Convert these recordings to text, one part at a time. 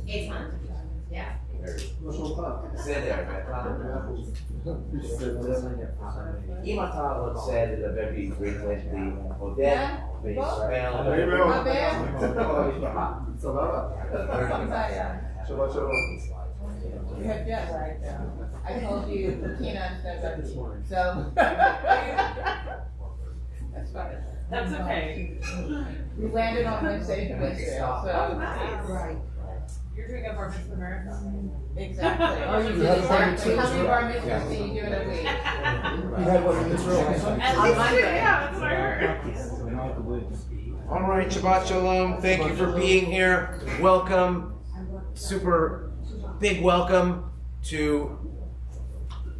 8 months. Yeah. בסדר, אם אתה רוצה לדבר בעברית לי, עודד וישראל. סבבה. שבת שלום. You had jet lag. I told you peanuts and so. That's funny. That's okay. We landed on Wednesday from Israel, so. Right. You're doing a bar mitzvah marathon. Exactly. Oh, you did exactly. How many bar mitzvahs do you do in a week? You had one in Israel. At least two, yeah, that's what I heard. All right, Shabbat Shalom. Thank you for being here. Welcome, super big welcome to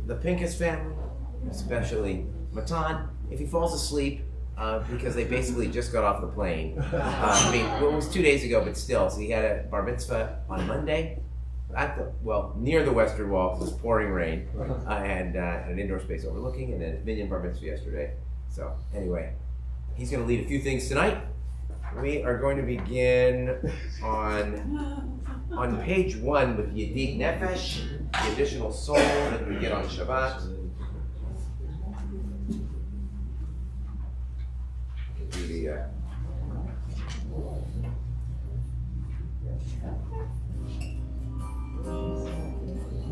the Pincus family, especially Matan. If he falls asleep, because they basically just got off the plane. I mean, it was 2 days ago, but still. So he had a bar mitzvah on Monday, near the Western Wall. It was pouring rain, and an indoor space overlooking, and then a minyan bar mitzvah yesterday. So anyway, he's going to lead a few things tonight. We are going to begin on page 1 with Yedid Nefesh, the additional soul that we get on Shabbat.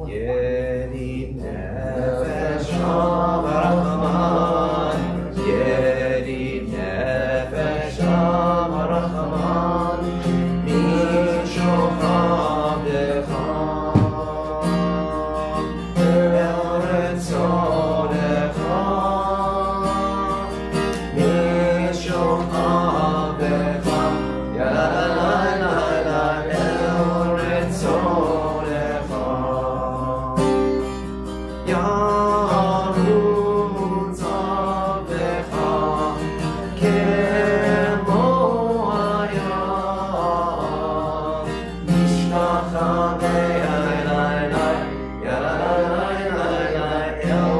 Yedid Nefesh HaRachman, Yedid Nefesh HaRachman, Mishochav Decha, Eretz Odecha, Mishochav Decha, Yalala Eretz Odecha, Yaru Tzavecha, Kemo Hayam, Nishtacha Be'aylayla, Yalalaylayla, El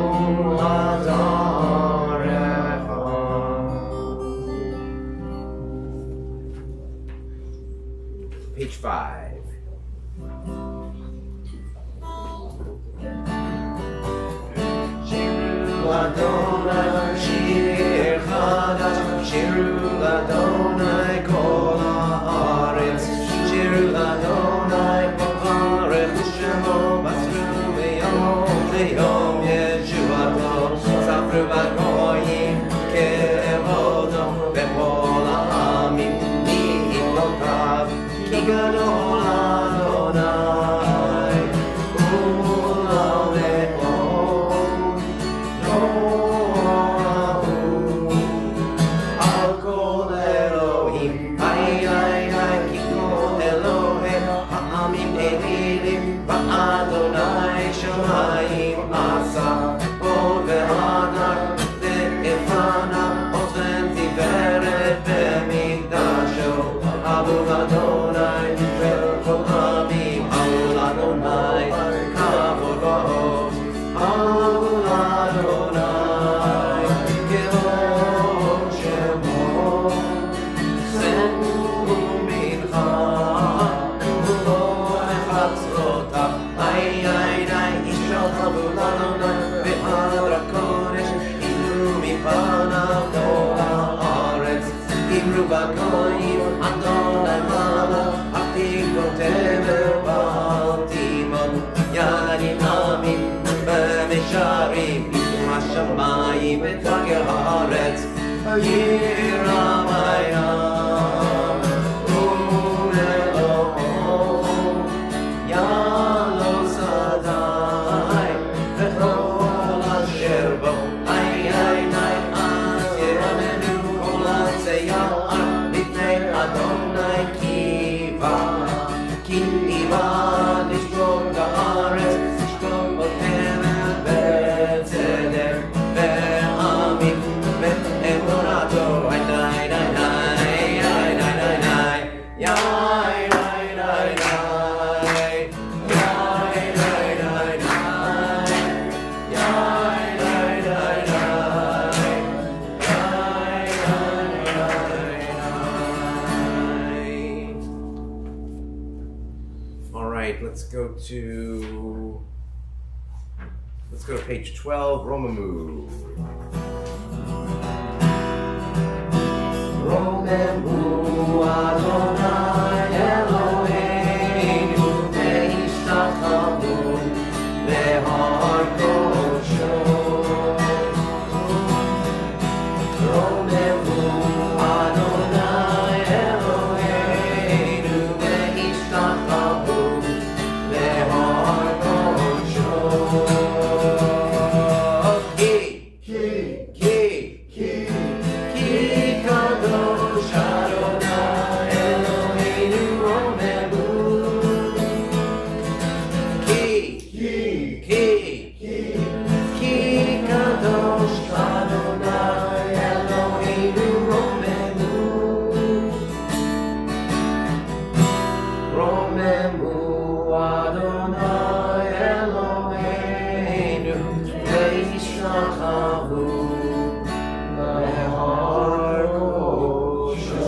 Adarecha. Page 5. Shiru Adonai Shir Chadash, Shiru Adonai Kol Haaretz, Shiru Adonai Bavarech Shemo, Basru B'yom B'yom Yeshuato, Safru B'goyim Kevodo, B'chol Ha'amim Ni'imotav, Ki Gadol Adonai, Ulam Le'od, Noahu, Al Kol Elohim, Ay Ay Ay, Ki Kol Elohim, Ha'amim Evilim, Ba'adonai Shamayim Asa, Od Ve'adar, Ve'efana, Ozen Tiveret Be'mikdasho, Abu Adonai, Ve'kol Amim, Aul Adonai, Kavod Va'od, Aul Adonai, Kevod Shemo, Senu Mincha, Kulo Echatzrotav, Ay Ay Ay, Ishal Abu Adonai, Ve'adra Kodesh, Imru Mipanav Kol Haaretz, Imru B'goyim, Adonai Malach, Atikrotever Ba'al Timon, Yadim Amim, B'misharim, Yitum HaShamayim, V'tagel Haaretz, Yiram Hayam, U'Elohom, Yalo Sadai, V'chol Asher Bo, Ay Ay Ay, Az Yeramenu Kol HaTzeyar, Lifnei Adonai Kiva, Kiva Nishkor Ga'aretz, Nishkor B'Temer B'Tzedek, Ve'amim Ve'emorato, Ay Ay Ay Ay Ay Ay Ay Ay, Yay Ay Ay Ay, Yay Ay Ay Ay, Yay Ay Ay Ay, Yay Ay Ay Ay. All right, let's go to page 12, Romamu. Romamu Adonai Eloheinu ve'ishtachanu behar kosho. Romamu Adonai Eloheinu ve'ishtachanu behar kosho. Kadosh Adonai Eloheinu Romamu. Kadosh Adonai Eloheinu Romamu. Romamu Adonai Eloheinu ve'ishtachanu behar kosho.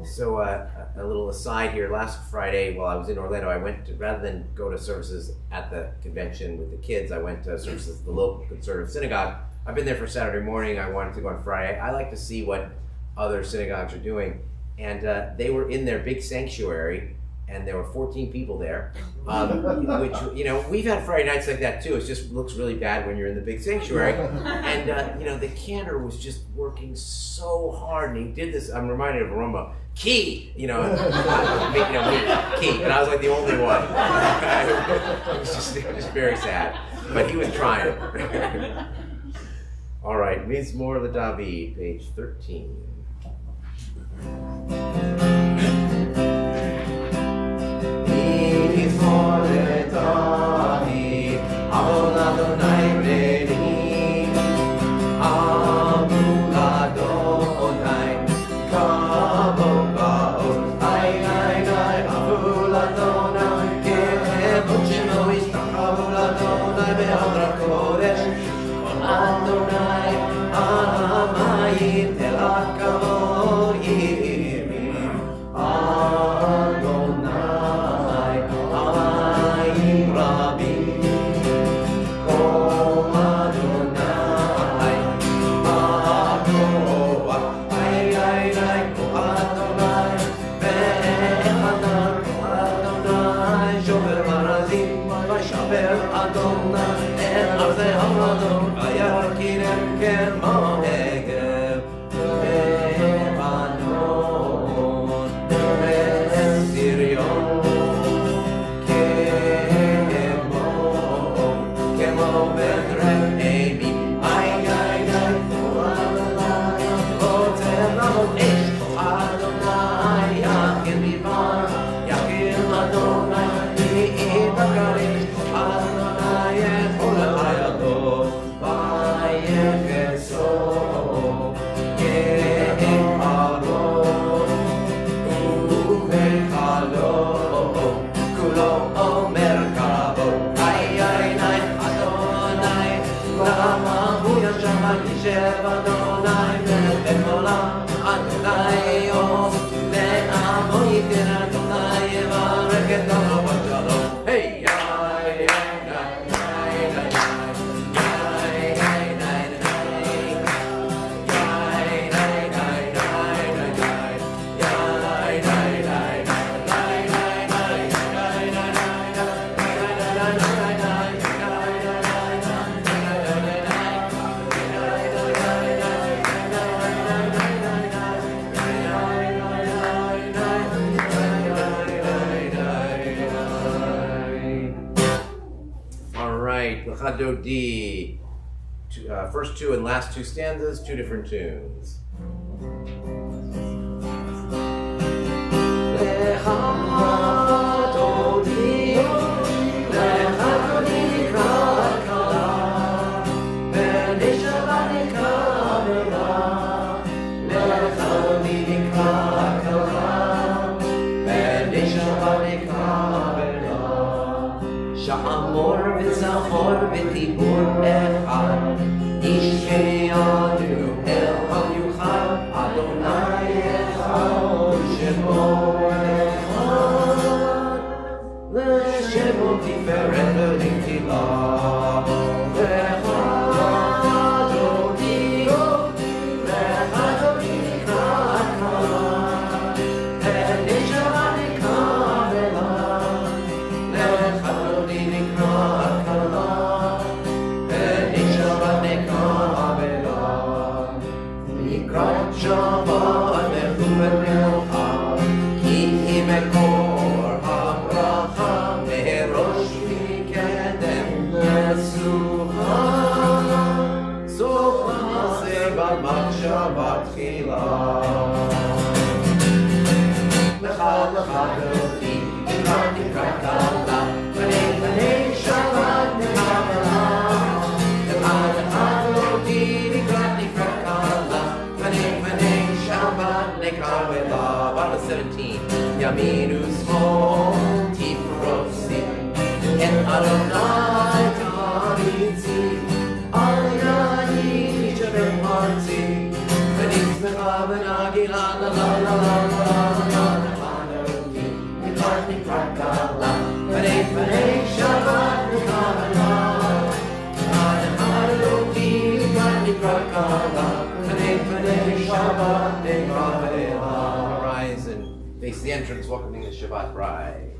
So a little aside here, last Friday while I was in Orlando, I went to, rather than go to services at the convention with the kids, I went to services at the local conservative synagogue. I've been there for Saturday morning. I wanted to go on Friday. I like to see what other synagogues are doing. And they were in their big sanctuary, and there were 14 people there, which, you know, we've had Friday nights like that too. It just looks really bad when you're in the big sanctuary. And, you know, the cantor was just working so hard, and he did this, I'm reminded of Roma, key, you know, key, and I was like the only one. It was very sad, but he was trying. All right, Mizmor LeDavid, page 13. Mizmor LeDavid, Avon Adonai Bnei, Amul Adonai, Kavod Ba'od, Ay, Avul Adonai, Kevod Shemo Yishtachavu Adonai Be'adra Kodesh, Adonai, Ahamayim Telach Kavod Yirim, Adonai, Ahamayim Rabim, Kom Adonai, Makoah, Ay, Kom Adonai, Be'echadar, Kom Adonai, Shover Marazim, Vashaber Adonai, El Arzei Hamadon, Vayarkirem Kemo Egev, Lebanon, Sirion, Kemo Bedrem Emi, Ay, Kom Adonai, Otem Ramon Esh, Kom Adonai, Yakim Ibar, Yakim Adonai, Ibakarim, Adonai, Echol Hayado, Vayecheso, Ye'echalo, Uvechalo, Kulo Omer Kabo, Ay, Adonai, Lama Hu Yashem Yishev Adonai, Melech Olam, Adonai Yom, Le'amo Yitin Adonai, Yevarech et Amo Shalom. Hey, all right, L'Chadodi. First two and last two stanzas, two different tunes. L'Chadodi, L'Chadodi Krakala, V'Nishavani Kavela, L'Chadodi Krakala, V'Nishavani Kavela, Sha'amor v'Zachor v'Tibur Echad, Ishkeanu El HaMiuchad, Adonai Echad Shemo תפארת ולתהילה. לך אדוני, לך אדוני נקרא פני שבת נקרא אלה. לך אדוני נקרא כלה, פני שבת נקרא אלה. לקראת שבת לכו ונלכה, כי היא מקור הברכה, מראש מקדם לסוכה. סוף מעשה במחשבה תחילה. לך אדוני נקרא כלה, פני שבת נקרא אלה. לך אדוני נקרא כלה, פני שבת נקרא אלה. Bottom 17. ימין ושמאל תפרוסי, את אדוני תריצי, על ידי שבר ארצי, ונשמחה ונגילה לה לה לה לה לה לה. נקרא כלה, פני שבת נקרא אלה. אדוני נקרא כלה, פני שבת נקרא אלה. Rise and face the entrance, welcoming the Shabbat bride.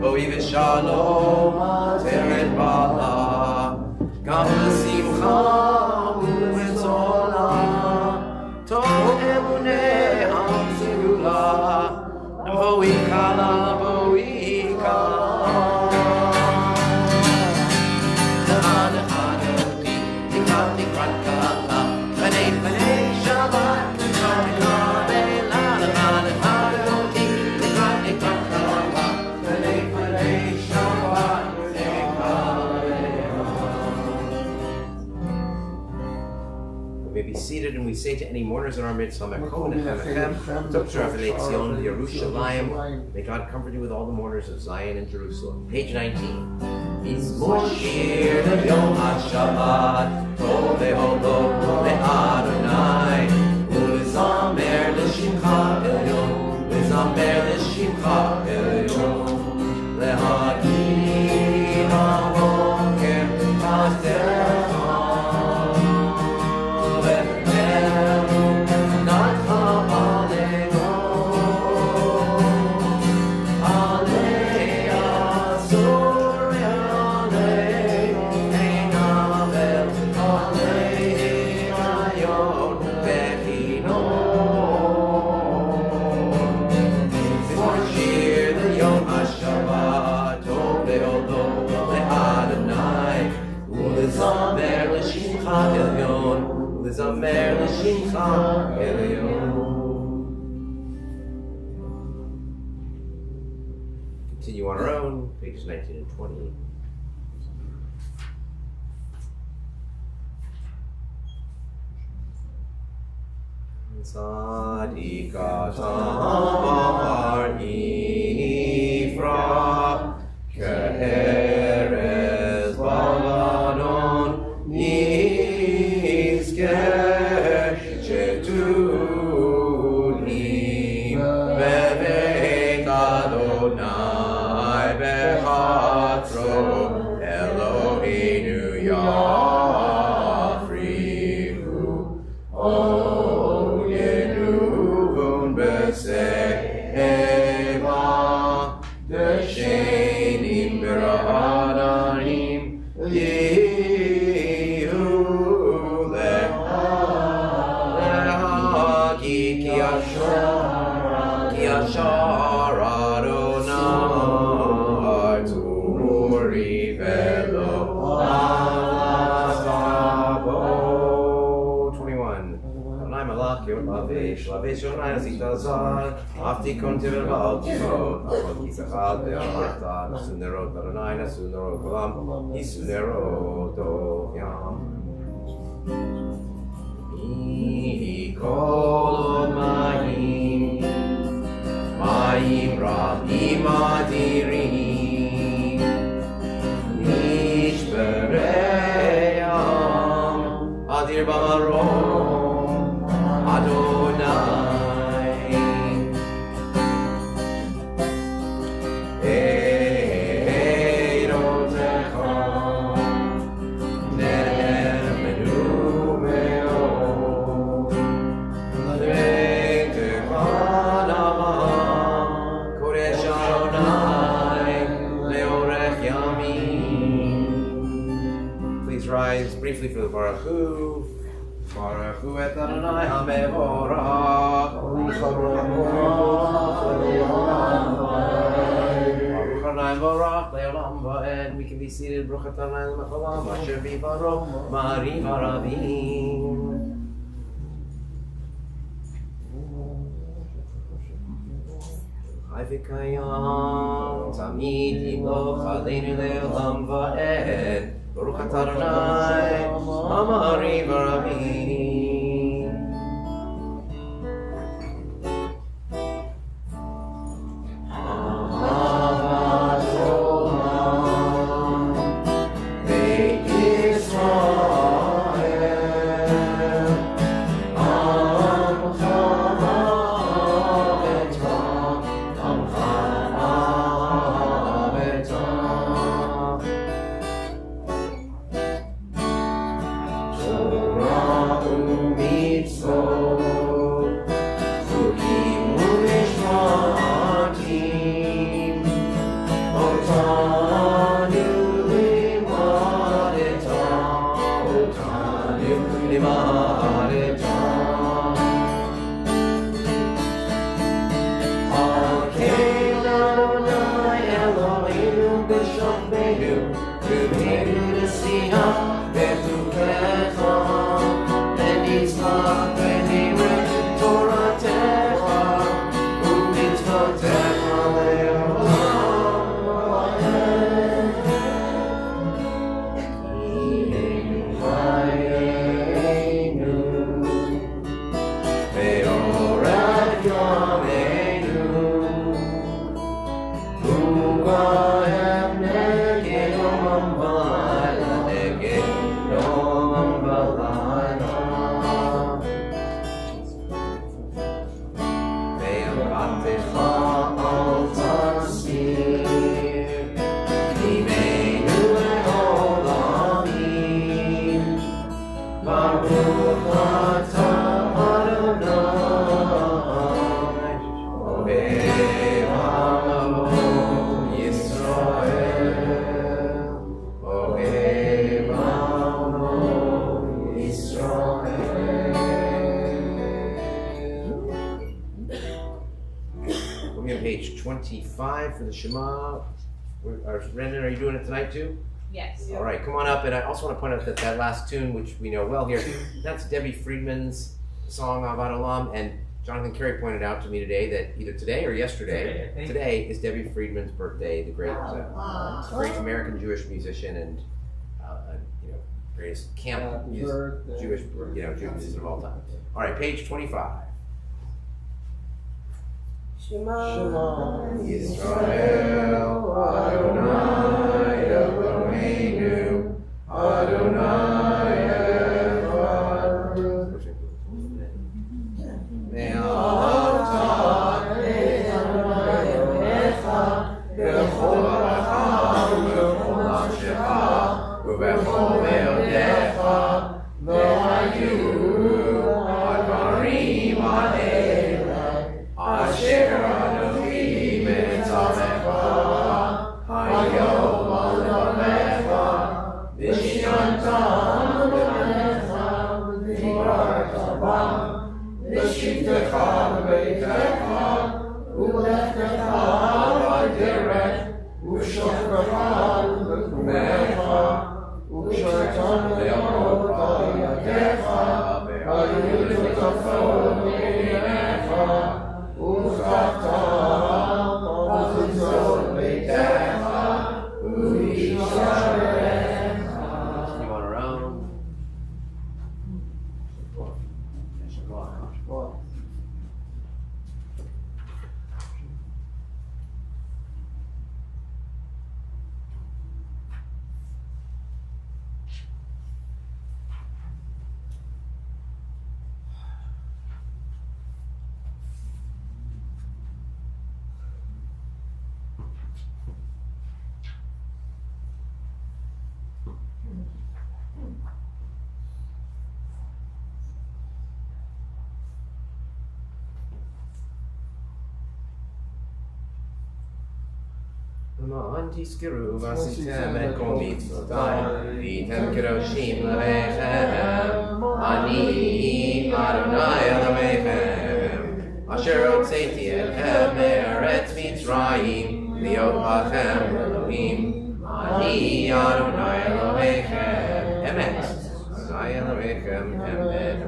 Boi v'shalom teret bala, gam l'simcha u'etzola, tov emunei am segula, boi kala, boi kala. Adonai, nikra kala, pnei Shabbat nikra ela. May be seated, and we say to any mourners in our midst, may God comfort you with all the mourners of Zion and Jerusalem. Page 19. Moshir Yom HaShabbat, Tov Ve'odot LeAdonai, U'Lizamer L'Shimcha Elyon, U'Lizamer L'Shimcha Elyon, Le'Hagid HaBoker Patecha. Zamer l'shimcha elyon. Continue on our own, pages 19 and 20. Tzadika tamar Yifra, ke'erez balanon Aftikon tivel ba'altimot, avot kisachal ve'amarta, nasunerot Adonai, nasunerot olam, nisunerot ovyam. Mikol mayim, mayim rabim adirim, nishbereyam, adir ba'marom, Adonai. briefly for the Baruch Hu. Baruch Hu et Adonai HaMevorach. Baruch Adonai Baruch Le'olam Va'ed. We can be seated. Baruch Adonai L'Mecholam Asher B'Baruch Ma'arim HaRabim. Vikayam Tamid Yimloch Aleinu Le'olam Va'ed. Baruch atah Adonai Ha'ma'arim HaRabim. Ahavat Olam Beit Yisrael Amcha Page 25 for the Shema. Brendan, are you doing it tonight too? Yes. All right, come on up. And I also want to point out that that last tune, which we know well here, that's Debbie Friedman's song Ahavat Olam. And Jonathan Carey pointed out to me today that either today or yesterday, today is Debbie Friedman's birthday, the great American Jewish musician and greatest camp Jewish musician of all time. All right, page 25. Shema Yisrael Adonai Eloheinu Adonai Echad Me'ahavta Adonai Elohecha B'chol v'rachav u'b'chol nafshecha u'b'chol me'odecha v'hayu advarim ha'eleh Asher Anochi Mitzamecha Hayom Alemecha V'shiyantam B'necha V'tibartam V'shivtecha B'beitecha U'lechtecha B'derech U'shofrecha B'kumecha U'shartam Le'amot B'yadecha V'yutotafo B'yinecha למען תזכרו ועשיתם את כל מצוותיי, והייתם קדושים לבכם. אני אדוני אלוהיכם, אשר הוצאתי אתכם מארץ מצרים, להיות לכם אלוהים. אני אדוני אלוהיכם, אמת. אדוני אלוהיכם, אמת.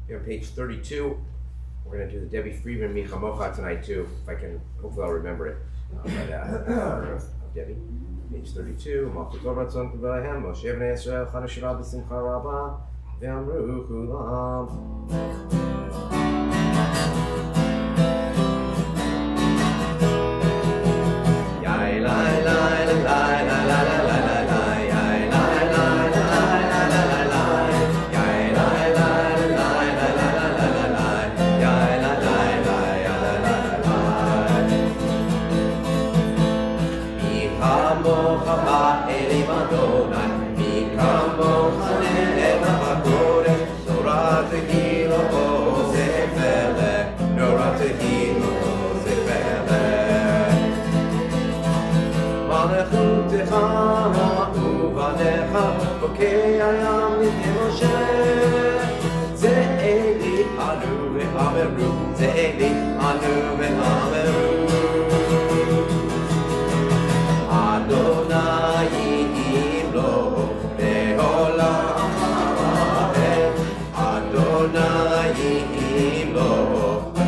Here on page 32, we're going to do the Debbie Friedman Micha Mocha tonight too, if I can, hopefully I'll remember it. Of Debbie. Page 32, Malchut Torah Tzon K'Velahem, Moshe B'nai Yisrael, Chana Shira B'Simcha Rabbah, Ve'amru Kulam. Okay, I am with Moshe. Ze'eli anu ve'ameru, Ze'eli anu ve'ameru. Adonai imlo ve'olam ha'ed. Adonai imlo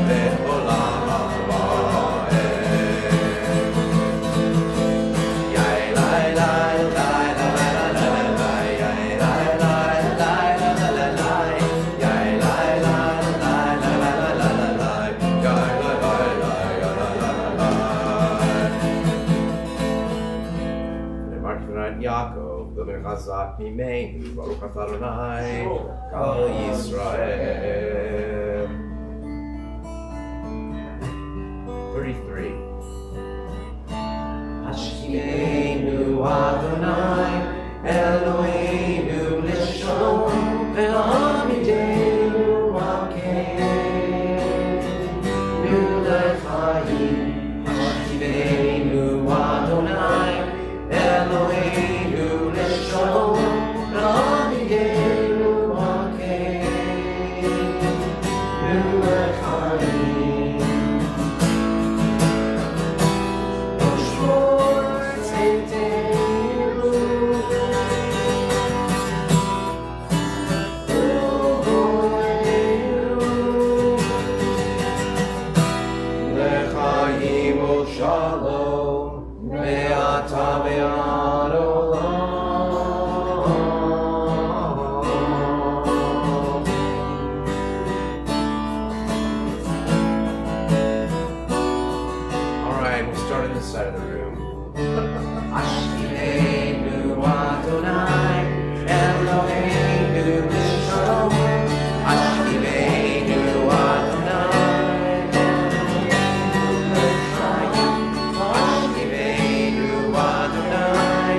ve'olam ha'ed. Yai lai lai lai. Yaakov, Lemer Chazak Mimenu, Baruch Atah Adonai, Kol Yisrael. 33. Hashkimenu Adonai, Eloheinu Lishon, Ve'amidenu Malkeinu Lechayim. Hashkimenu Adonai, Eloheinu Lishon, Ve'amidenu Malkeinu Lechayim. Oshmor Tzedekenu, U'Goyeinu Lechayim U'Shalom, Me'ata ve'ad olam. All right, we'll start on this side of the room. Ashkivenu Adonai, Eloheinu Lishon. Ashkivenu Adonai, Eloheinu Lishon. Ashkivenu Adonai,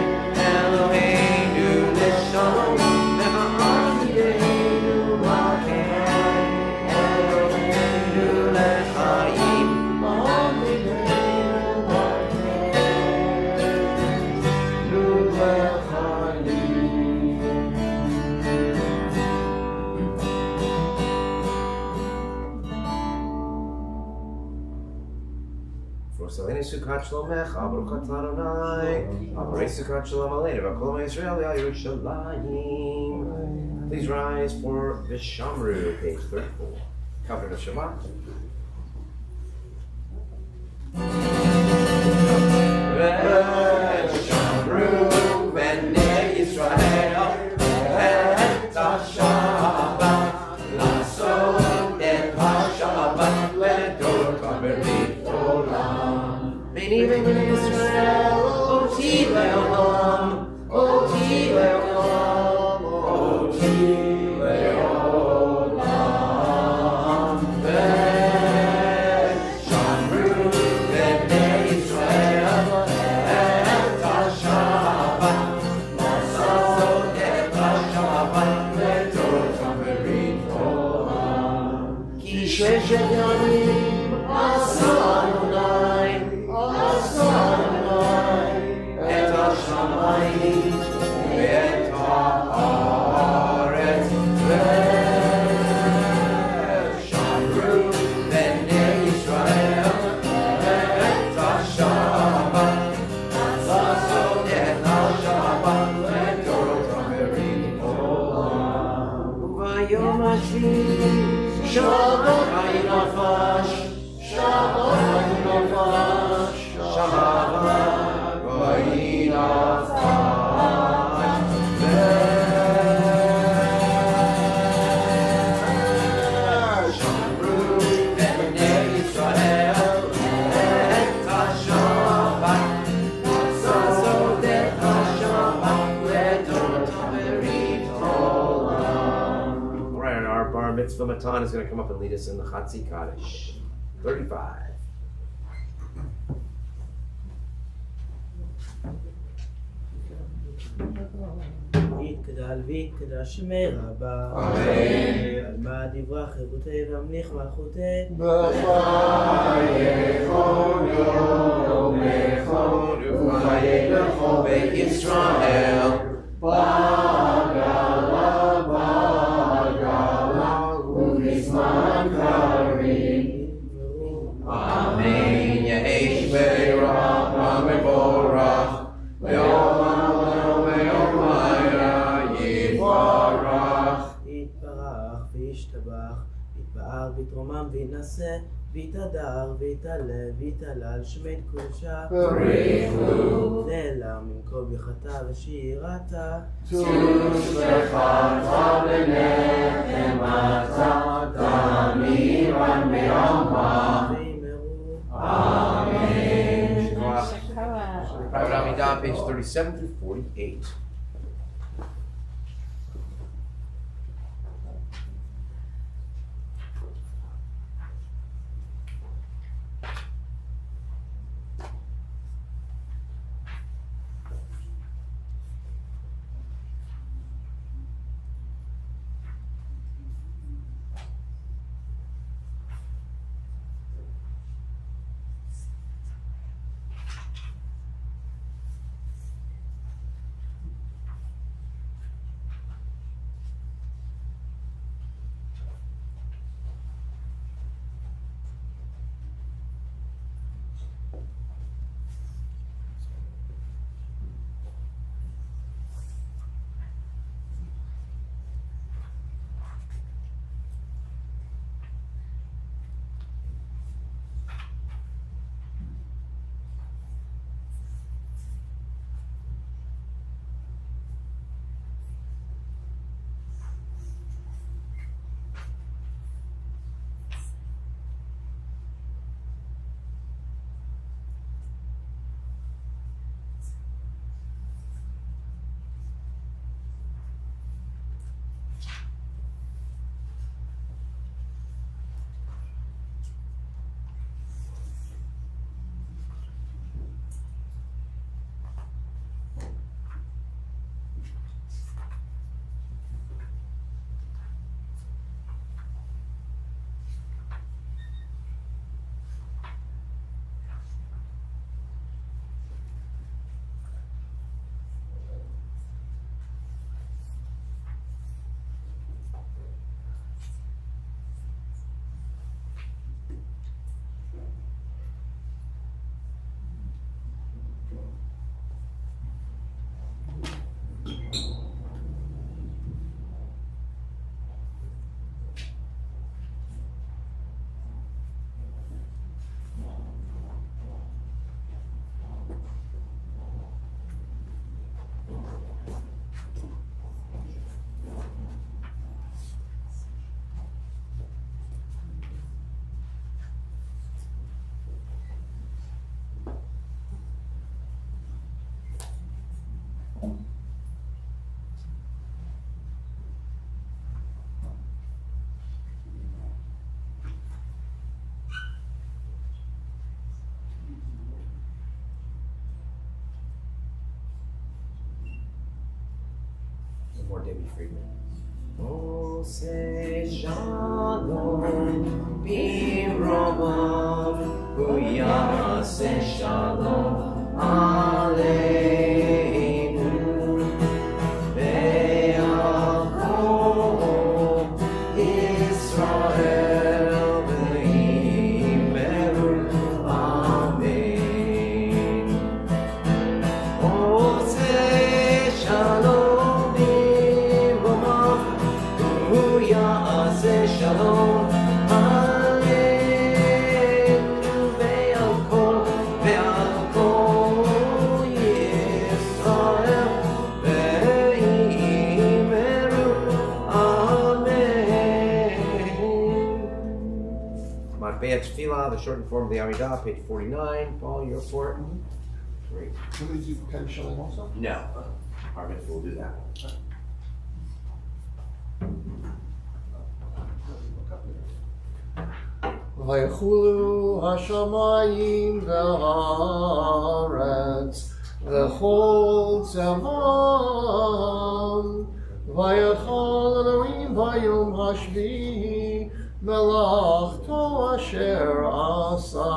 Eloheinu Lishon. Ve'amidenu Malkeinu, Eloheinu Lechayim. Selene Sukkot Shlomecha, Baruch Atah Adonai, Amarei Sukkot Shalom Aleinu, V'Kol Yisrael Yerushalayim. Please rise for Vishamru, page 34. Covenant of Shabbat. Vishamru, Bnei Yisrael, et HaShabbat, Lasot et HaShabbat, Ledor Kamerit Olam. B'nei Yisrael, Oti Le'olam, Oti Le'olam, Oti Le'olam, ששת ימים עשה אדוני, את השמיים ואת הארץ, ושמרו בני ישראל את השבת, לעשות את השבת לדורות הבאים עולם. וביום השביעי שבת וינפש, שבת וינפש, שבת וינפש, ושמרו בני ישראל את השבת, לעשות את השבת לדורות הבאים עולם. All right, our bar mitzvah matan is going to come up and lead us in the Chatzi Kaddish. 35. יתגדל ויתקדש שמי רבה, על מה דברה חירותי והמליך מלכותי, וחיי לכל בית ישראל. Amen. Yehesh be'irach ha'mevorach le'olam le'omayra yitbarach. יתברך וישתבח, יתפאר ויתרומם וינשא, ויתהדר ויתעלה ויתהלל שמי קודשה, נעלם ממקום יחתה ושירתה, תושבחת ונחמתה, תמירן בעלמא. ויאמרו Amen. Private Amidah, page 37 through 48. Debbie Friedman. Oh, say shalom, be yaseh shalom aleinu ve'al kol Yisrael ve'imeru amen. Oseh shalom bimromav hu yaseh shalom aleinu ve'al kol Yisrael ve'imeru amen. Matbei Tefillah, the shortened form of the Amidah, page 49. Paul, your report. Great. Can we do Kaddish Shalom also? No, our mitzvah will do that. ויחולו השמיים והארץ וכל צבאם ויכל אלוהים ביום השביעי מלאכתו אשר עשה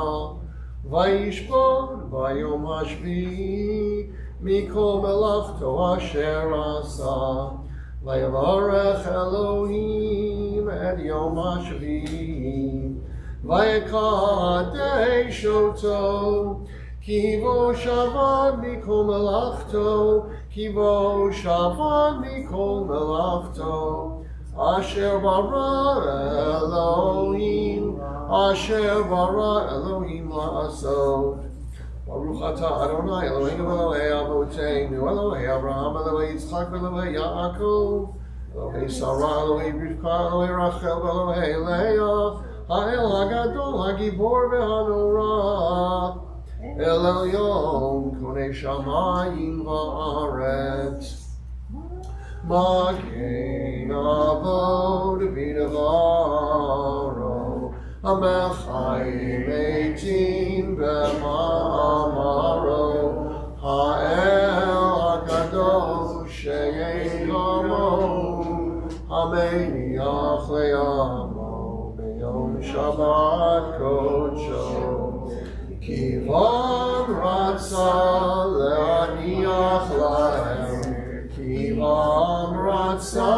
וישבות ביום השביעי מכל מלאכתו אשר עשה ויברך אלוהים את יום השביעי ויקדש אותו כי בו שבת מכל מלאכתו כי בו שבת מכל מלאכתו אשר ברא אלוהים לעשות. ברוך אתה אדוני אלוהינו ואלוהי אבותינו אלוהי אברהם אלוהי יצחק ואלוהי יעקב אלוהי שרה אלוהי רבקה אלוהי רחל ואלוהי לאה האל הגדול הגיבור והנורא אל עליון קונה שמיים וארץ מגן אבות בדברו המחיים מתים במאמרו האל הקדוש שאין כמוהו המניח לימו ביום שבת קודשו כי בם רצה להניח להם כי בם רצה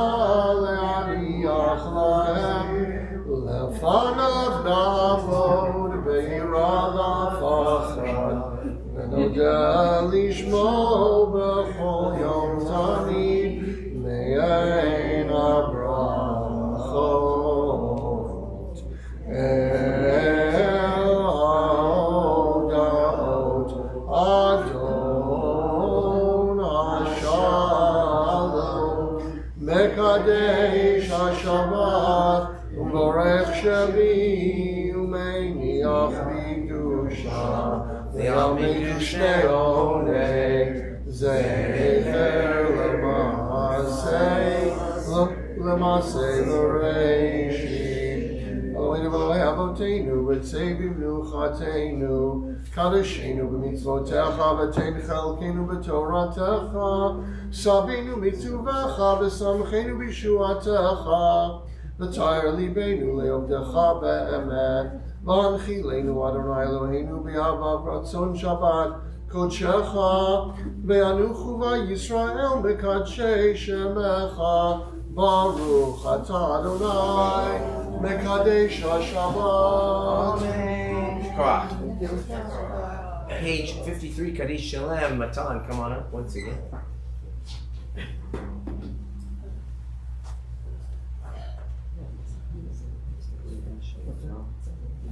להניח להם לפניו נעבוד ביראה ופחד ונודה לשמו בכל יום תמיד מעין הברכות אל ההודעות אדון השלום מקדש השבת וברך שבי ומניח בקדושה ויעמיד שני עוני זכר למעשה בראשית אלוהינו ואלוהי אבותינו וצא במנוחתנו קדשנו במצוותיך ותן חלקנו בתורתך שבינו בטובך ושמחנו בישועתך ותאר ליבנו לעובדך באמת והנחילנו אדוני אלוהינו באהבה ורצון שבת קודשך ואנוכו וישראל מקדשי שמך ברוך אתה אדוני מקדש השבת. Page 53, Kaddish Shalem. Matan, come on up once again.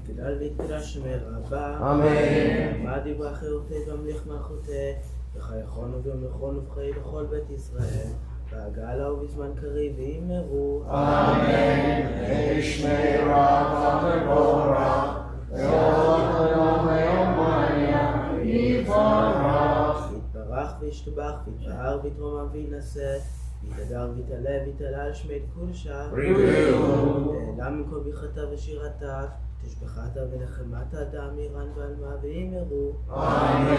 גדל ויתקדש שמי רבה. אמן. מה דברי חירותי והמליך מלכותי וחייכון ובמלכון ובחיי לכל בית ישראל והגאלה ובזמן קריב וימרו. אמן. שמי רבה ובורך ויום ויומיים יברך יתברך וישתבח ויתפאר ויתרומם וינשא ויתהדר ויתעלה ויתעלה על שמי קודשה נעלם מכל ברכתה ושירתה תשבחתה ונחמתה דע מאירן ועלמה וימרו. אמן.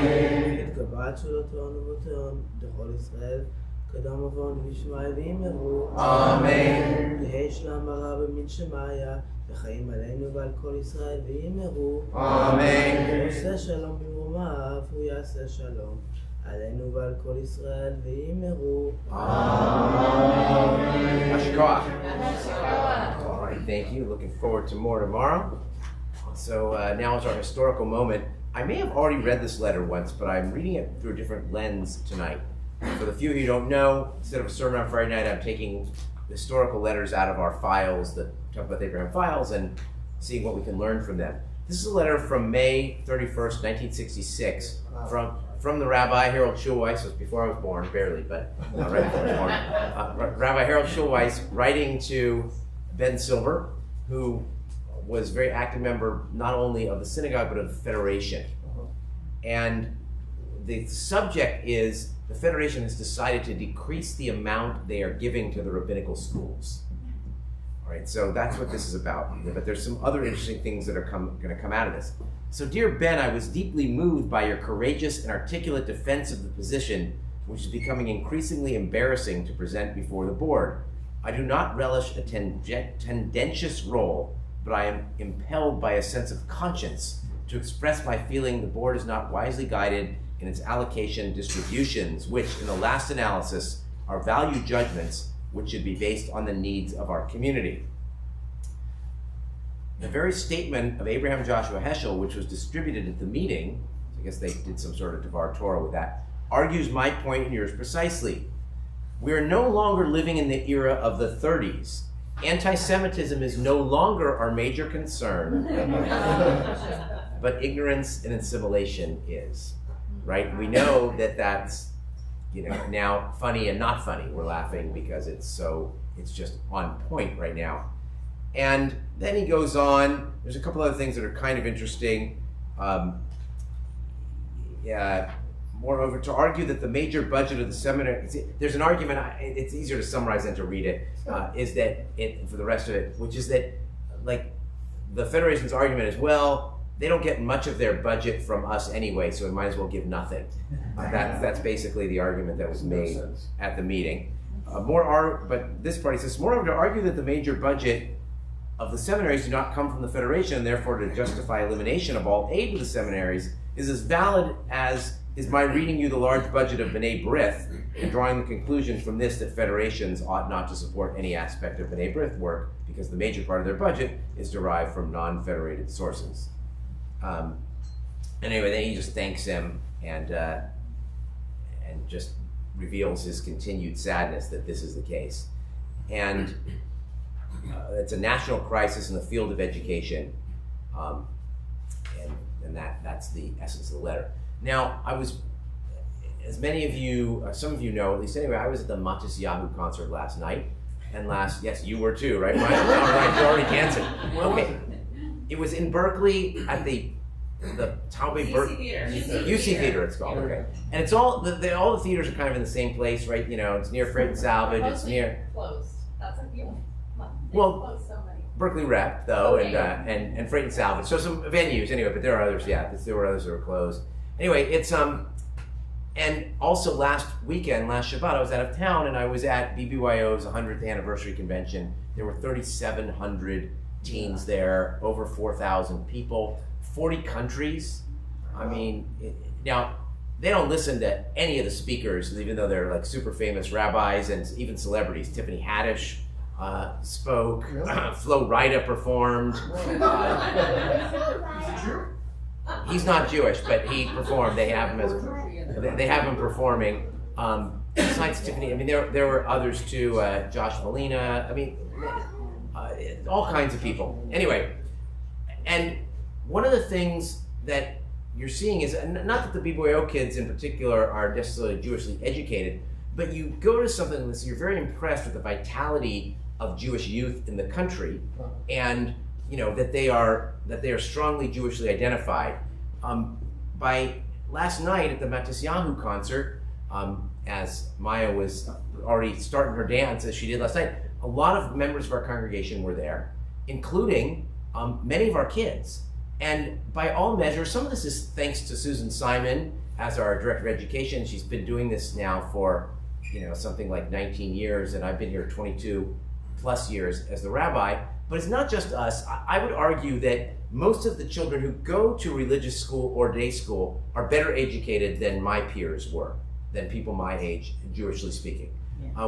התגברת שלותיון ובותיון לכל ישראל קדם עוון וישמעי וימרו. אמן. יהי שלום הרע במין שמעיה וחיים עלינו ועל כל ישראל ויאמרו Amen. עושה שלום במרומיו הוא יעשה שלום עלינו ועל כל ישראל ויאמרו Hashikoach. All right, thank you. Looking forward to more tomorrow. So now is our historical moment. I may have already read this letter once, but I'm reading it through a different lens tonight. For the few of you who don't know, instead of a sermon on Friday night, I'm taking historical letters out of our files that talk about the Abraham files and seeing what we can learn from them. This is a letter from May 31st, 1966, from the Rabbi Harold Schulweis. It was before I was born, barely, but right before I was born. Rabbi Harold Schulweis writing to Ben Silver, who was a very active member not only of the synagogue but of the Federation. And the subject is the Federation has decided to decrease the amount they are giving to the rabbinical schools. All right, so that's what this is about. But there's some other interesting things that are going to come out of this. So, dear Ben, I was deeply moved by your courageous and articulate defense of the position, which is becoming increasingly embarrassing to present before the board. I do not relish a tendentious role, but I am impelled by a sense of conscience to express my feeling the board is not wisely guided in its allocation distributions, which, in the last analysis, are value judgments which should be based on the needs of our community. The very statement of Abraham Joshua Heschel, which was distributed at the meeting, I guess they did some sort of Devar Torah with that, argues my point and yours precisely. We are no longer living in the era of the 30s. Anti-Semitism is no longer our major concern, but ignorance and assimilation is, right? We know that that's, now funny and not funny. We're laughing because it's just on point right now. And then he goes on, there's a couple other things that are kind of interesting. Moreover, to argue that the major budget of the seminary, there's an argument, it's easier to summarize than to read it, is that, for the rest of it, which is that, like, the Federation's argument is, well, they don't get much of their budget from us anyway, so we might as well give nothing. That's basically the argument that was made at the meeting. But this party says, moreover, to argue that the major budget of the seminaries do not come from the Federation, and therefore to justify elimination of all aid to the seminaries, is as valid as is my reading you the large budget of B'nai B'rith and drawing the conclusion from this that federations ought not to support any aspect of B'nai B'rith work because the major part of their budget is derived from non-federated sources. Anyway, then he just thanks him and just reveals his continued sadness that this is the case. And it's a national crisis in the field of education, and that's the essence of the letter. Now, I was, as many of you, some of you know, at least anyway, I was at the Matisyahu concert last night, and yes, you were too, right? Right, you already canceled. Okay, it was in Berkeley at the Taube UC Theater, it's called. Okay, and it's all the theaters are kind of in the same place, right? It's near Freight and Salvage. It's near closed. That's a feeling. Well, Closed so many. Berkeley Rep though, Okay. and Freight and Salvage. So some venues anyway, but there are others. Yeah, there were others that were closed. Anyway, it's and also last Shabbat, I was out of town and I was at BBYO's 100th anniversary convention. There were 3,700 teens there, over 4,000 people, 40 countries. I mean, now they don't listen to any of the speakers, even though they're like super famous rabbis and even celebrities. Tiffany Haddish spoke. Flo Rida performed. He's not Jewish, but he performed. They have him performing. Besides Tiffany, I mean, there were others too. Josh Molina. I mean, all kinds of people. Anyway, and one of the things that you're seeing is not that the BBYO kids in particular are necessarily Jewishly educated, but you go to something like this, you're very impressed with the vitality of Jewish youth in the country, and that they are strongly Jewishly identified. By last night at the Matisyahu concert, as Maya was already starting her dance as she did last night, a lot of members of our congregation were there, including many of our kids. And by all measures, some of this is thanks to Susan Simon as our director of education. She's been doing this now for something like 19 years, and I've been here 22 plus years as the rabbi. But it's not just us. I would argue that most of the children who go to religious school or day school are better educated than my peers were, than people my age, Jewishly speaking.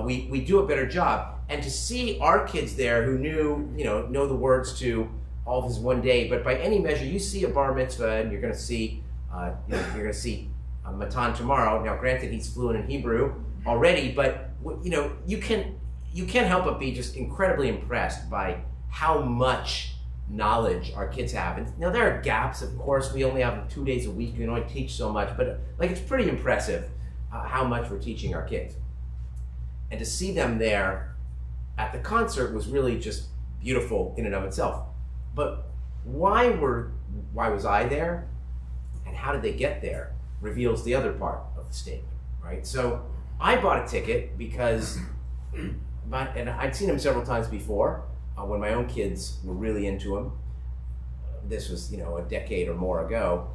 We do a better job. And to see our kids there who know the words to All of His One Day, but by any measure, you see a bar mitzvah and you're going to see Matan tomorrow. Now, granted, he's fluent in Hebrew already, but you can't help but be just incredibly impressed by how much knowledge our kids have. And now there are gaps, of course. We only have 2 days a week. We can only teach so much, but it's pretty impressive how much we're teaching our kids. And to see them there at the concert was really just beautiful in and of itself. But why was I there, and how did they get there, reveals the other part of the statement, right? So I bought a ticket because, and I'd seen him several times before when my own kids were really into him. This was, a decade or more ago,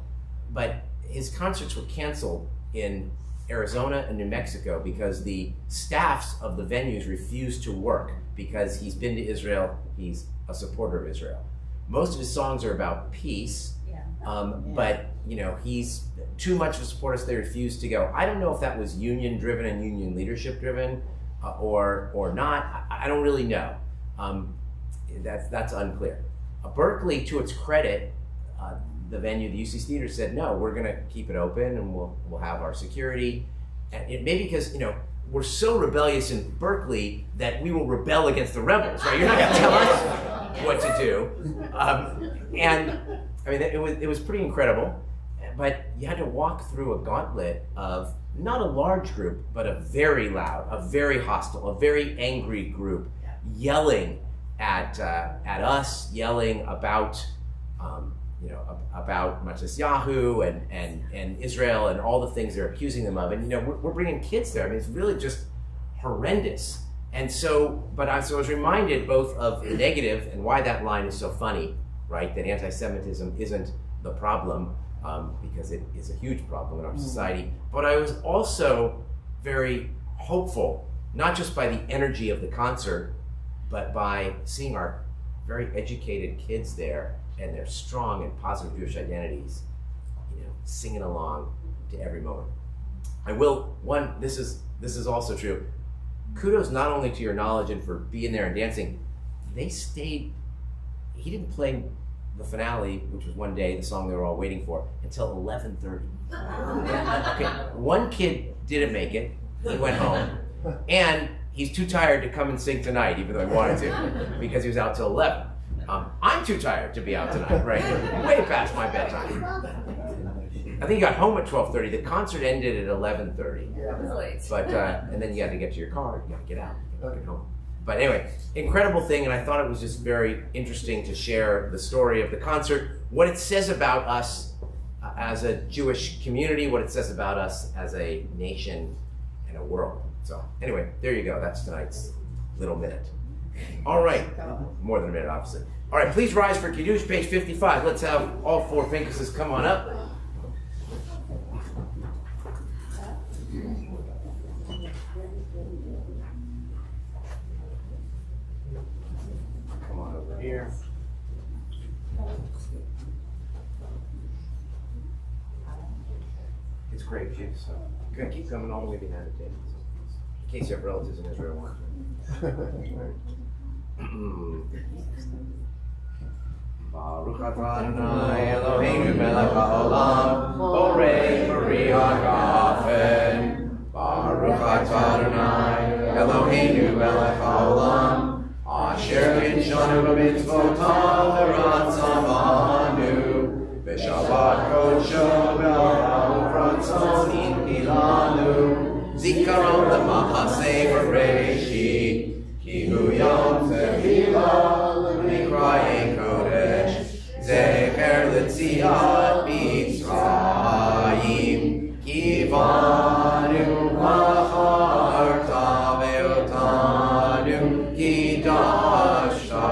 but his concerts were canceled in Arizona and New Mexico because the staffs of the venues refused to work because he's been to Israel, he's a supporter of Israel. Most of his songs are about peace, but he's too much of a supporter, so they refused to go. I don't know if that was union driven and union leadership driven or not. I don't really know. That's unclear. Berkeley, to its credit, the venue, the UC Theater, said, no, we're going to keep it open and we'll have our security. And it may be because, we're so rebellious in Berkeley that we will rebel against the rebels, right? You're not going to tell us what to do. And I mean, it was pretty incredible, but you had to walk through a gauntlet of not a large group, but a very loud, a very hostile, a very angry group yelling at us, yelling about about Matisyahu and Israel and all the things they're accusing them of. And we're bringing kids there. I mean, it's really just horrendous. And so, I was reminded both of the negative and why that line is so funny, right? That anti-Semitism isn't the problem, because it is a huge problem in our society. But I was also very hopeful, not just by the energy of the concert, but by seeing our very educated kids there and their strong and positive Jewish identities, singing along to every moment. I will, this is also true. Kudos not only to your knowledge and for being there and dancing. They stayed, he didn't play the finale, which was One Day, the song they were all waiting for, until 11:30. Okay, one kid didn't make it, he went home, and he's too tired to come and sing tonight, even though he wanted to, because he was out till 11. I'm too tired to be out tonight, right? Way past my bedtime. I think you got home at 12:30. The concert ended at 11:30. But and then you had to get to your car. You got to get out. You got to get home. But anyway, incredible thing, and I thought it was just very interesting to share the story of the concert, what it says about us as a Jewish community, what it says about us as a nation and a world. So anyway, there you go. That's tonight's little minute. All right, more than a minute, obviously. All right, please rise for Kiddush, page 55. Let's have all four Pinkuses come on up. Come on over here. It's grape juice, so you're going to keep coming all the way behind the table. In case you have relatives in Israel watching. Baruch atah Adonai Eloheinu melech haolam, borei peri hagafen. Baruch atah Adonai Eloheinu melech haolam, asher kinshanu b'mitzvotav v'ratzavanu, v'shabbat kodsho v'ahav ratzon inchilanu, zikaron l'machaseh b'reishit, ki hu yom tevilah l'mikrayei kodesh, zecher l'tziat Mitzrayim, ki banu v'charta ve'otanu, ki dashta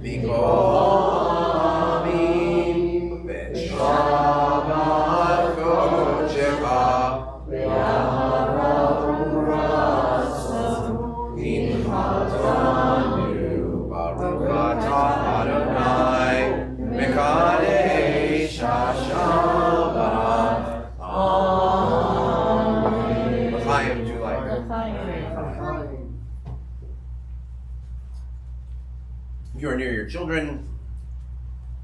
v'kol amim, v'shabbat kodshecha v'ahav ratzon inchilanu, Baruch atah you are near your children,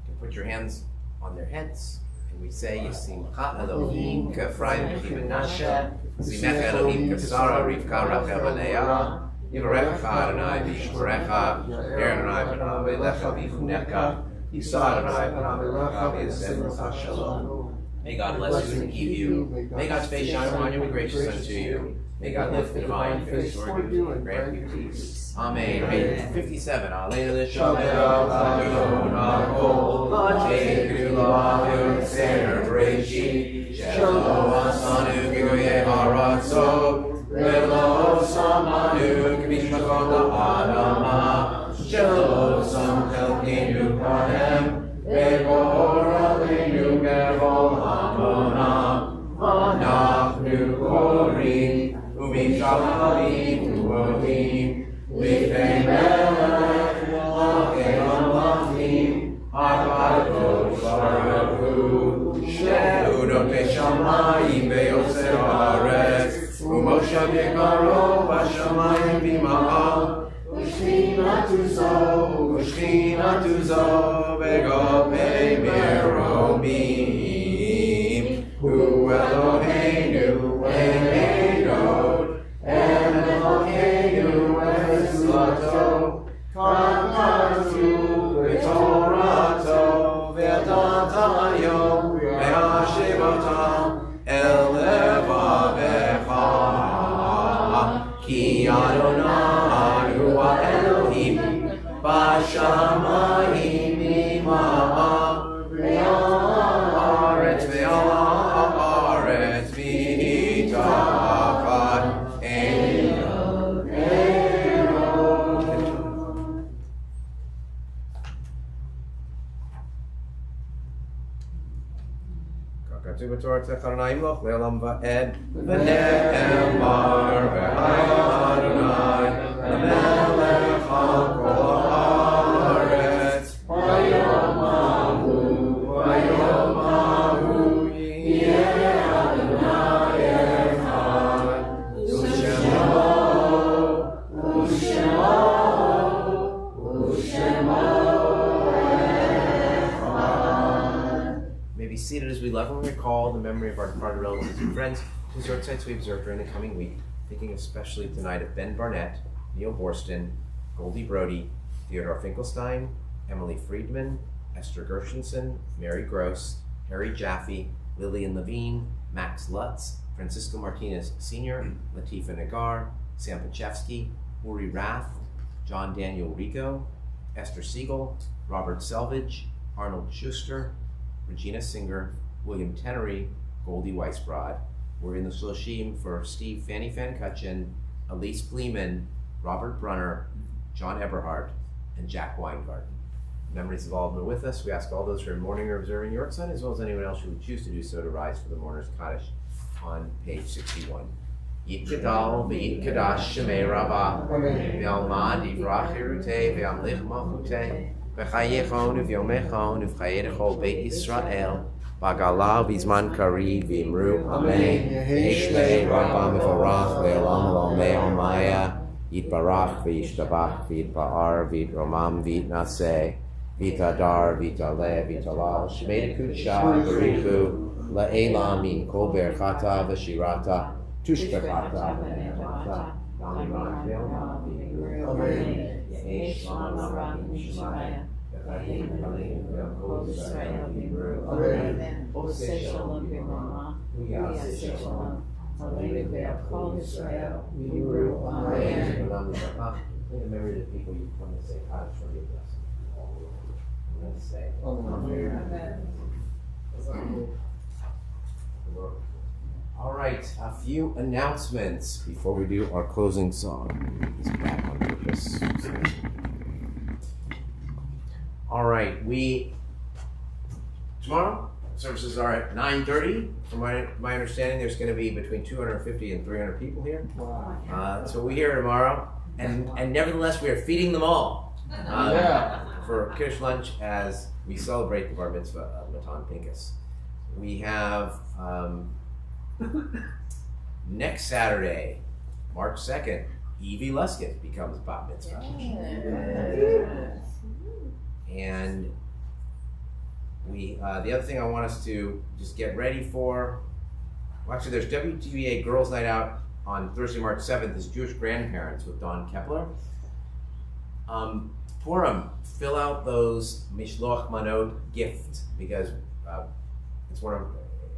you can put your hands on their heads, and we say, Yisimcha Elohim k'Ephraim k'Menashe, Yisimcha Elohim k'Sara Rivka Rachel Leah, Yivarecha Adonai v'Yishmerecha, Yer Adonai panav elecha v'yichunecha, Yisa Adonai panav elecha v'yisemecha shalom. May God bless you and keep you. May God's face shine upon you and be gracious unto you. May God lift the divine face toward you and grant you peace. Amen. Page 57. Aleinu l'shalom, Adon HaKol, Ha'teku l'Avim Seir Bereshit, Shelo Asanu Gigoye Haratzot, Velo Samanu K'mishpachot Ha'adama, Shelo Sam Chelkeinu Kahem, Ve'or Aleinu Gerol HaMonah, Anachnu Korim, U'mishalavim U'ohim, Lifnei Melech Malachei Malachim, HaKadosh Baruch Hu, She'udot Shamayim Ve'yoser Haaretz, U'moshav Yekaro B'Shamayim B'Ma'al, U'shchinatu Zo V'Gomei Meromim, Hu Eloheinu Eloheinu Eloheinu Eslato, Kakatu V'Torato V'Yatatayo Ve'Hashivata Elevavecha, Ki Adonai Hu Elohim B'Shamayim Ima'ah Ve'Haaretz Ve'Haaretz V'Tachat Eloheinu. Kakatu b'Torah Adonai Imloch Le'olam Va'ed V'ne'emar V'hayom Adonai Melech HaKol Haaretz V'yom Ahu Yeh Adonai Echad May be seated as we lovingly recall the memory of our departed relatives and friends whose yahrzeits we observe during the coming week, thinking especially tonight of Ben Barnett, Neil Borston, Goldie Brody, Theodore Finkelstein, Emily Friedman, Esther Gershenson, Mary Gross, Harry Jaffe, Lillian Levine, Max Lutz, Francisco Martinez Sr., Latifa Nagar, Sam Pachevsky, Uri Rath, John Daniel Rico, Esther Siegel, Robert Selvage, Arnold Schuster, Regina Singer, William Tenery, Goldie Weisbrod. We're in the Shloshim for Steve Fanny Fancutchin, Elise Bleeman, Robert Brunner, John Eberhardt, and Jack Weingarten. Memories of all of them are with us. We ask all those who are mourning or observing Yortzeit, as well as anyone else who would choose to do so, to rise for the mourner's Kaddish on page 61. Yit Gadal v'Yit Kadash Shemei Rabbah v'Almad Yivrach Hirutei v'Amlich Malchutei v'Chayechon v'Yomechon v'Chayedechol Beit Yisrael v'Gala v'Zman Kari v'Imru Amen v'Yishmei Rabbah v'Varach v'Olam Olamei Omaya Yitbarach v'Yishtabach v'Yitba'ar v'Yitromam v'Yitnaseh v'Yitadar v'Yitaleh v'Yitalal Shemei Kudsha v'Richu La'elam min kol berchata v'shirata tushbechata v'nehmata v'alimat v'elma v'Yigru Ye'esh Shemana v'Yishmaya v'chayim v'chalim v'yakol Yisrael v'Yigru Amen Oseh Shalom v'Rama v'Yaseh Shalom Haleinu v'yakol Yisrael v'Yigru Amen. In memory of the people you want to say Kaddish for your blessing. Let's say Amen. All right, a few announcements before we do our closing song. It's back on purpose. All right, tomorrow services are at 9:30. From my understanding, there's going to be between 250 and 300 people here. Wow. So we're here tomorrow, and nevertheless, we are feeding them all for Kiddush lunch as we celebrate the Bar Mitzvah of Matan Pinkus. We have next Saturday, March 2nd, Evie Luskett becomes bat mitzvah. And we, the other thing I want us to just get ready for, well, actually there's WTVA Girls Night Out on Thursday, March 7th, as Jewish Grandparents with Dawn Kepler. Purim, fill out those Mishloach Manot gifts, because it's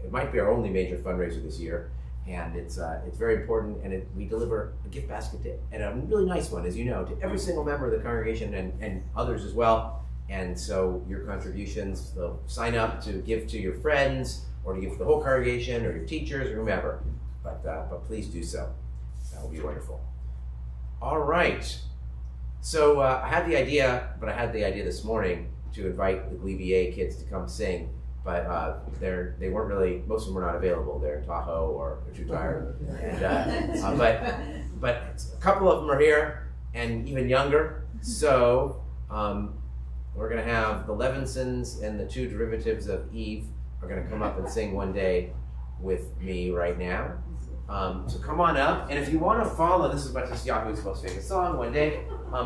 it might be our only major fundraiser this year, and it's very important, and we deliver a gift basket, and a really nice one, as you know, to every single member of the congregation and others as well. And so your contributions, they'll sign up to give to your friends, or to give to the whole congregation, or your teachers, or whomever. But please do so. That will be wonderful. All right. So I had the idea this morning to invite the Glee VA kids to come sing, but they weren't really. Most of them were not available. They're in Tahoe or they're too tired. And, but a couple of them are here, and even younger. So we're going to have the Levinsons and the two derivatives of Eve are going to come up and sing one day with me right now. So come on up, and if you want to follow, this is Matis Yahu's most famous song, One Day.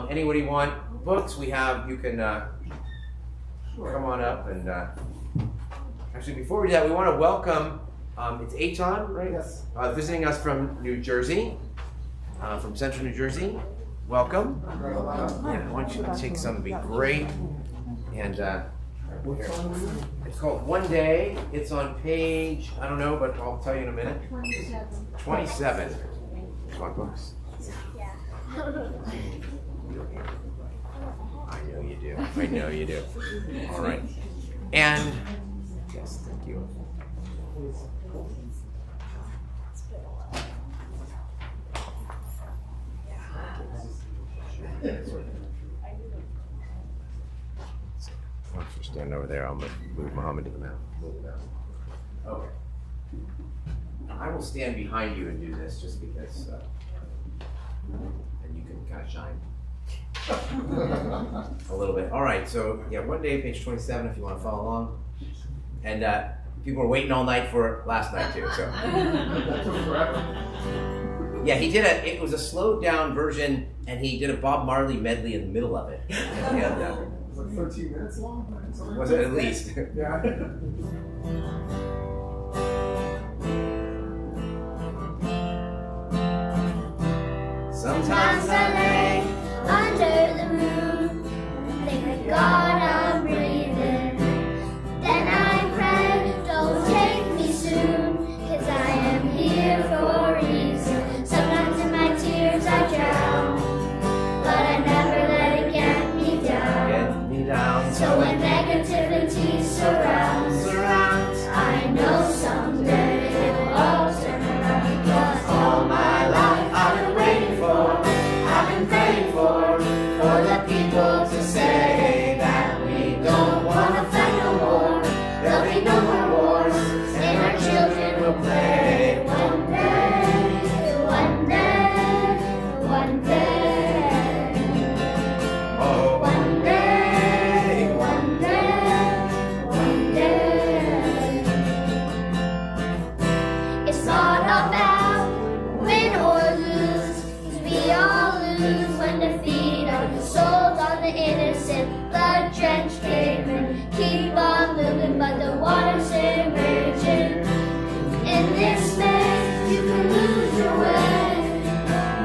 Anybody want books? You can come on up, and actually before we do that, we want to welcome, it's Eitan, right? Yes. Visiting us from New Jersey, from Central New Jersey. Welcome. Yeah, I want you to take some, it'd be great. And it's called One Day. It's on page, I don't know, but I'll tell you in a minute. 27. Come on, books. Yeah. I know you do. I know you do. All right. And, yes, thank you. Why don't you stand over there? I'll move Muhammad to the mount. Okay. I will stand behind you and do this just because, and you can kind of shine a little bit. All right, so yeah, One Day, page 27, if you want to follow along. And people were waiting all night for it last night too. So. Yeah, he did it was a slowed down version, and he did a Bob Marley medley in the middle of it. And, It was like 13 minutes long? was it at least? Yeah. Sometimes I lay under the moon, think that God I'm breathing. Then I pray, don't take me soon, 'cause I am here for a reason. Sometimes in my tears I drown, but I never let it get me down. Get me down. So when negativity surrounds, I know someday it will all turn around. Because all my life I've been waiting for, I've been praying for the people to say that we don't want to fight no more. There'll be no more wars, and our children will play. One day, one day, one day. Oh. One day, one day, one day. It's not about win or lose, 'cause we all lose when defeat our souls on the innocent, blood-drenched pavement. Keep on moving, but the water's still raging. In this maze, you can lose your way.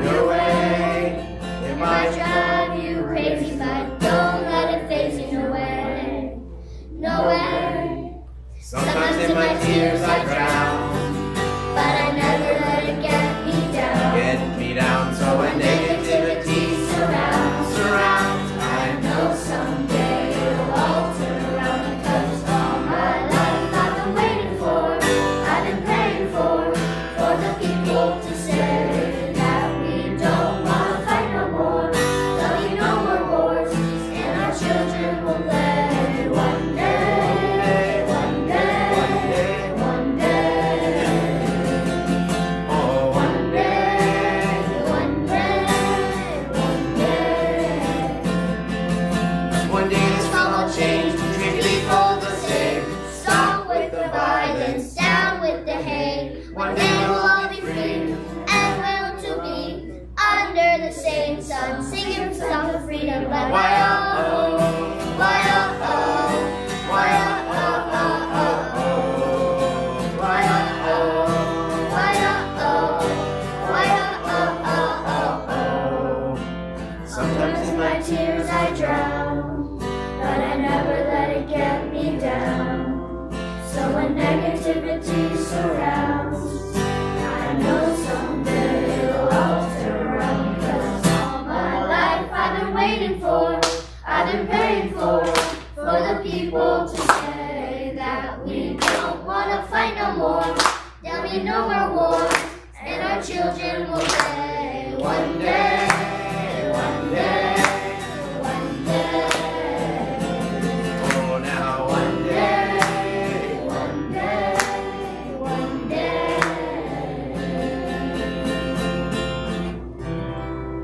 Your way. It might drive you crazy, but don't let it phase you no way. No way. Sometimes in my tears I drown. But I never let it get me down. Get me down. So when negativity surrounds, I know someday it'll all turn around. Because all my life I've been waiting for, I've been praying for the people to say that we don't want to fight no more. There'll be no more wars, and our children will play. One day, one day, one day. waiting for, I've been praying for the people to say that we don't wanna fight no more. There'll be no more wars, and our children will say one day, one day, one day. Oh, now one day, One day, one day.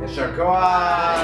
Yashar Koach.